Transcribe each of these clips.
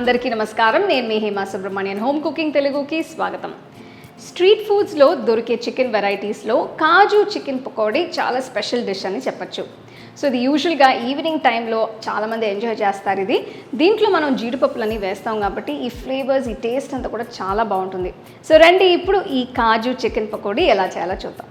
అందరికీ నమస్కారం. నేను మీ హేమా సుబ్రహ్మణ్యన్. హోమ్ కుకింగ్ తెలుగుకి స్వాగతం. స్ట్రీట్ ఫుడ్స్లో దొరికే చికెన్ వెరైటీస్లో కాజు చికెన్ పకోడీ చాలా స్పెషల్ డిష్ అని చెప్పచ్చు. సో ఇది యూజువల్గా ఈవినింగ్ టైంలో చాలామంది ఎంజాయ్ చేస్తారు. దీంట్లో మనం జీడిపప్పులని వేస్తాం కాబట్టి ఈ ఫ్లేవర్స్, ఈ టేస్ట్ అంతా కూడా చాలా బాగుంటుంది. సో రండి ఇప్పుడు ఈ కాజు చికెన్ పకోడీ ఎలా చేయాలో చూద్దాం.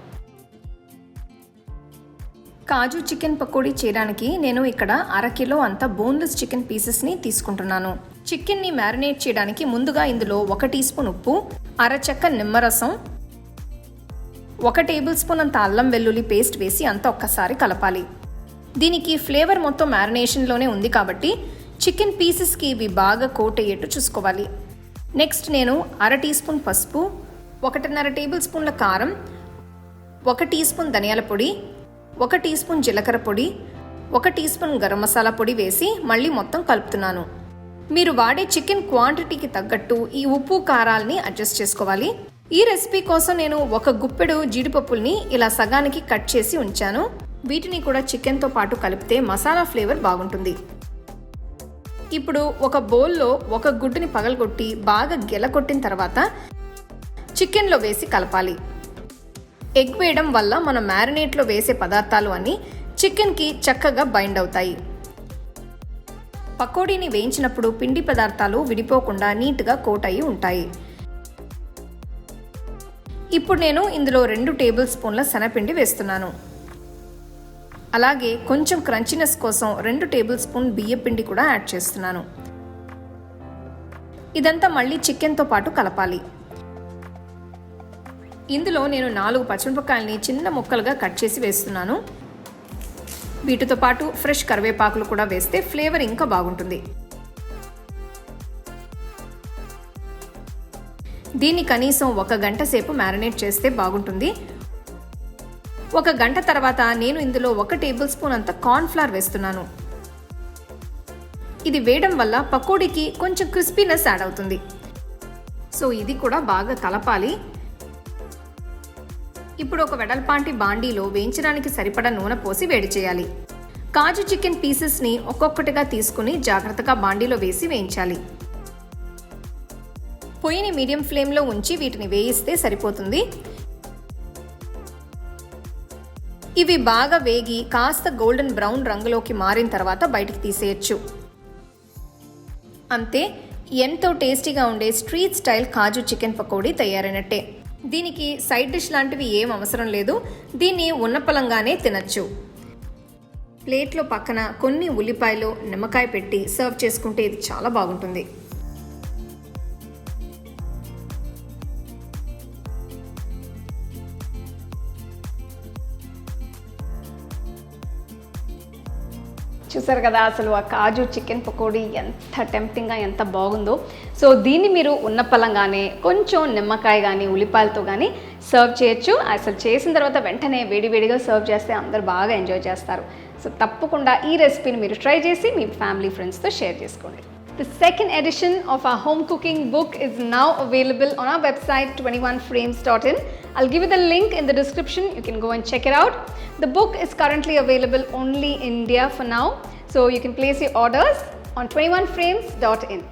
కాజు చికెన్ పకోడీ చేయడానికి నేను ఇక్కడ 1/2 కిలో అంత బోన్లెస్ చికెన్ పీసెస్ని తీసుకుంటున్నాను. చికెన్ని మ్యారినేట్ చేయడానికి ముందుగా ఇందులో 1 టీ స్పూన్ ఉప్పు, 1/2 చెక్క నిమ్మరసం, 1 టేబుల్ స్పూన్ అంత అల్లం వెల్లుల్లి పేస్ట్ వేసి అంతా ఒక్కసారి కలపాలి. దీనికి ఫ్లేవర్ మొత్తం మ్యారినేషన్లోనే ఉంది కాబట్టి చికెన్ పీసెస్కి ఇవి బాగా కోట్ అయ్యేట్టు చూసుకోవాలి. నెక్స్ట్ నేను 1/2 టీ స్పూన్ పసుపు, 1.5 టేబుల్ స్పూన్ల కారం, 1 టీ స్పూన్ ధనియాల పొడి, 1 టీ స్పూన్ జీలకర్ర పొడి, 1 టీ స్పూన్ గరం మసాలా పొడి వేసి మళ్ళీ మొత్తం కలుపుతున్నాను. మీరు వాడే చికెన్ క్వాంటిటీకి తగ్గట్టు ఈ ఉప్పు కారాలని అడ్జస్ట్ చేసుకోవాలి. ఈ రెసిపీ కోసం నేను 1 గుప్పెడు జీడిపప్పుల్ని ఇలా సగానికి కట్ చేసి ఉంచాను. వీటిని కూడా చికెన్తో పాటు కలిపితే మసాలా ఫ్లేవర్ బాగుంటుంది. ఇప్పుడు ఒక బౌల్లో 1 గుడ్డుని పగలగొట్టి బాగా గెలకొట్టిన తర్వాత చికెన్లో వేసి కలపాలి. ఎగ్ వేయడం వల్ల మనం మ్యారినేట్లో వేసే పదార్థాలు అన్నీ చికెన్కి చక్కగా బైండ్ అవుతాయి. పకోడీని వేయించినప్పుడు పిండి పదార్థాలు విడిపోకుండా నీట్గా కోట్ అయి ఉంటాయి. ఇప్పుడు నేను ఇందులో 2 టేబుల్ స్పూన్ల శనగపిండి వేస్తున్నాను. అలాగే కొంచెం క్రంచినెస్ కోసం 2 టేబుల్ స్పూన్ బియ్యపిండి కూడా యాడ్ చేస్తున్నాను. ఇదంతా మళ్ళీ చికెన్తో పాటు కలపాలి. ఇందులో నేను 4 పచ్చిమిరపకాయలని చిన్న ముక్కలుగా కట్ చేసి వేస్తున్నాను. వీటితో పాటు ఫ్రెష్ కరివేపాకులు కూడా వేస్తే ఫ్లేవర్ ఇంకా బాగుంటుంది. దీన్ని కనీసం 1 గంట సేపు మ్యారినేట్ చేస్తే బాగుంటుంది. 1 గంట తర్వాత నేను ఇందులో 1 టేబుల్ స్పూన్ అంత కార్న్ ఫ్లవర్ వేస్తున్నాను. ఇది వేయడం వల్ల పకోడీకి కొంచెం క్రిస్పీనెస్ యాడ్ అవుతుంది. సో ఇది కూడా బాగా కలపాలి. ఇప్పుడు ఒక వెడల్పాంటి బాండీలో వేయించడానికి సరిపడా నూనె పోసి వేడి చేయాలి. కాజు చికెన్ పీసెస్ని ఒక్కొక్కటిగా తీసుకుని జాగ్రత్తగా బాండీలో వేసి వేయించాలి. పొయ్యిని మీడియం ఫ్లేమ్లో ఉంచి వీటిని వేయిస్తే సరిపోతుంది. ఇవి బాగా వేగి కాస్త గోల్డెన్ బ్రౌన్ రంగులోకి మారిన తర్వాత బయటికి తీసేయచ్చు. అంతే, ఎంతో టేస్టీగా ఉండే స్ట్రీట్ స్టైల్ కాజు చికెన్ పకోడీ తయారైనట్టే. దీనికి సైడ్ డిష్ లాంటివి ఏం అవసరం లేదు. దీన్ని ఉన్నపలంగానే తినచ్చు. ప్లేట్లో పక్కన కొన్ని ఉల్లిపాయలు, నిమ్మకాయ పెట్టి సర్వ్ చేసుకుంటే ఇది చాలా బాగుంటుంది. చూసారు కదా అసలు ఆ కాజు చికెన్ పకోడీ ఎంత టెంప్టింగ్గా, ఎంత బాగుందో. సో దీన్ని మీరు ఉన్నపలంగానే కొంచెం నిమ్మకాయ కానీ ఉల్లిపాయలతో కానీ సర్వ్ చేయొచ్చు. అసలు చేసిన తర్వాత వెంటనే వేడివేడిగా సర్వ్ చేస్తే అందరు బాగా ఎంజాయ్ చేస్తారు. సో తప్పకుండా ఈ రెసిపీని మీరు ట్రై చేసి మీ ఫ్యామిలీ ఫ్రెండ్స్తో షేర్ చేసుకోండి. The second edition of our home cooking book is now available on our website 21frames.in. I'll give you the link in the description. You can go and check it out. The book is currently available only in India for now, so you can place your orders on 21frames.in.